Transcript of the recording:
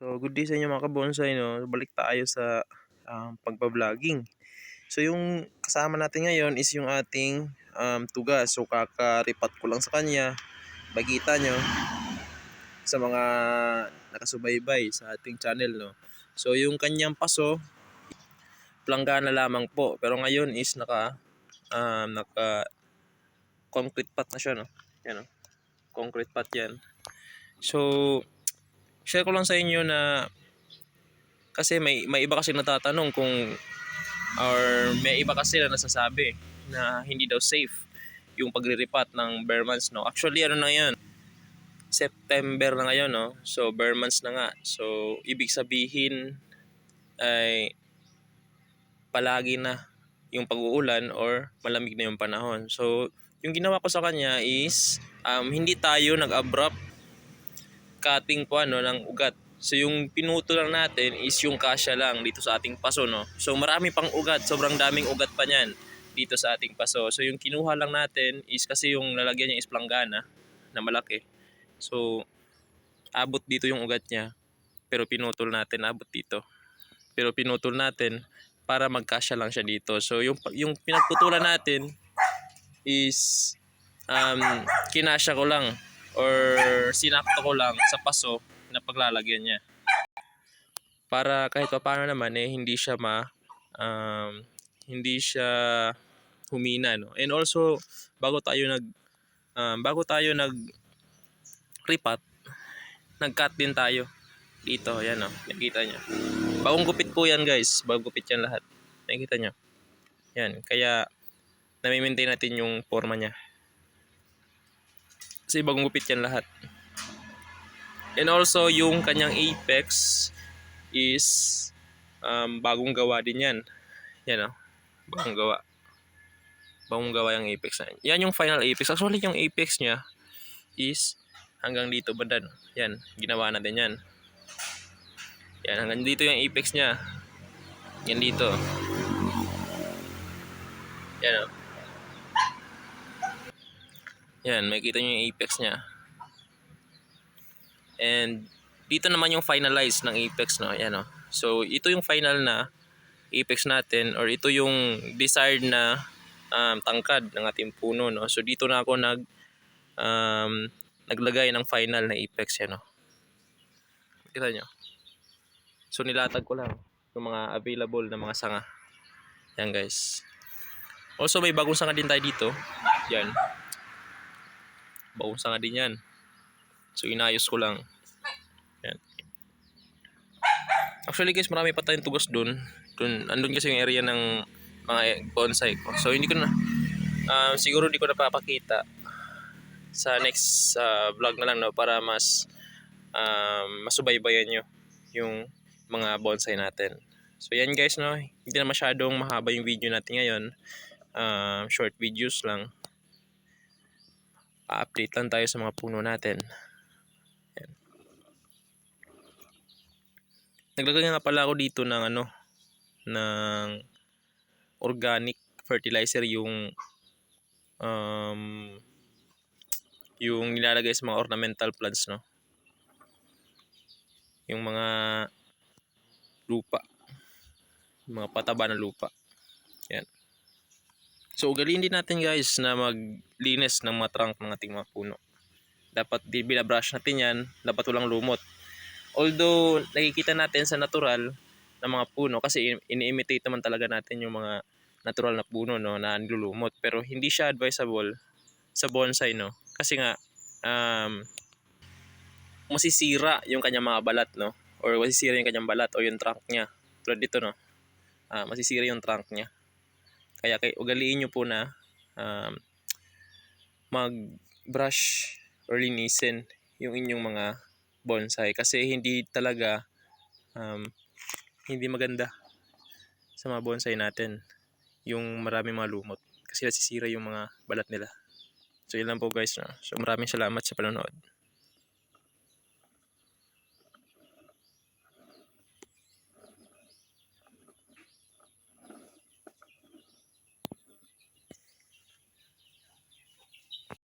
So, good day sa inyo mga kabonsai, no? Balik tayo sa pagbabloging. So, yung kasama natin ngayon is yung ating tugas. So, kakaripat ko lang sa kanya. Bagita nyo sa mga nakasubaybay sa ating channel, no? So, yung kanyang paso, planggana lamang po. Pero ngayon is naka concrete pot na siya, no? Yan, no? Concrete pot yan. So, share ko lang sa inyo na kasi may iba kasi natatanong kung or may iba kasi na nasasabi na hindi daw safe yung pagriripat ng bare months, no? Actually, ano na yan? September na ngayon, no? So, bare months na nga. So, ibig sabihin ay palagi na yung pag-uulan or malamig na yung panahon. So, yung ginawa ko sa kanya is hindi tayo nag-abrupt cutting po ng ugat. So yung pinuto lang natin is yung kasya lang dito sa ating paso, no. So marami pang ugat, sobrang daming ugat pa niyan dito sa ating paso. So yung kinuha lang natin is kasi yung lalagyan niya is planggana na malaki. So abot dito yung ugat niya. Pero pinutol natin, abot dito. Pero pinutol natin para magkasya lang siya dito. So yung pinagputulan natin is kinasya ko lang or sinakto ko lang sa paso na paglalagyan niya. Para kahit paano naman hindi siya hindi siya humina, no. And also bago tayo nag ripat, nag-cut din tayo dito, ayan, no. Nakikita niyo. Bagong gupit po yan, guys. Bagong gupit yan lahat. Nakikita niyo. Yan, kaya nami-maintain natin yung forma niya. Kasi bagong gupit yan lahat. And also yung kanyang apex is bagong gawa din yan. Yan, oh. Bagong gawa. Bagong gawa yung apex na yan. Yan yung final apex. Actually yung apex niya is hanggang dito banda, no? Yan, ginawa natin yan. Yan, hanggang dito yung apex niya. Yan dito. Yan, oh. Yan, makikita nyo yung apex niya. And dito naman yung finalize ng apex, no. Yan, oh. So ito yung final na apex natin or ito yung desired na tangkad ng ating puno, no. So dito na ako naglagay ng final na apex yan, no. Kita nyo. So nilatag ko lang yung mga available na mga sanga. Yan, guys. Also may bagong sanga din tayo dito. Yan. Bagong sanga din yan. So inayos ko lang. Yan. Actually, guys, marami pa tayong tugas dun. Andun kasi yung area ng mga bonsai ko. So hindi ko na siguro hindi ko napapakita sa next vlog na lang, no, para mas masubaybayan nyo yung mga bonsai natin. So yan, guys, no. Hindi na masyadong mahaba yung video natin ngayon. Short videos lang. Update lang tayo sa mga puno natin. Yan. Naglagay nga pala ako dito ng ng organic fertilizer, yung nilalagay sa mga ornamental plants, no. Yung mga lupa. Yung mga pataba ng lupa. Yan. So ugaliin din natin, guys, na maglinis ng mga trunk ng ating mga puno. Dapat binabrush natin yan, dapat walang lumot. Although nakikita natin sa natural na mga puno, kasi ini-imitate naman talaga natin yung mga natural na puno, no, na nilulumot. Pero hindi siya advisable sa bonsai, no. Kasi nga masisira yung kanyang mga balat, no, or masisira yung kanyang balat o yung trunk niya. Tulad dito, no. Masisira yung trunk niya. Kaya ugaliin nyo po na mag-brush or linisin yung inyong mga bonsai, kasi hindi talaga hindi maganda sa mga bonsai natin yung maraming mga lumot, kasi nasisira yung mga balat nila. So yun lang po, guys, no? So maraming salamat sa panonood.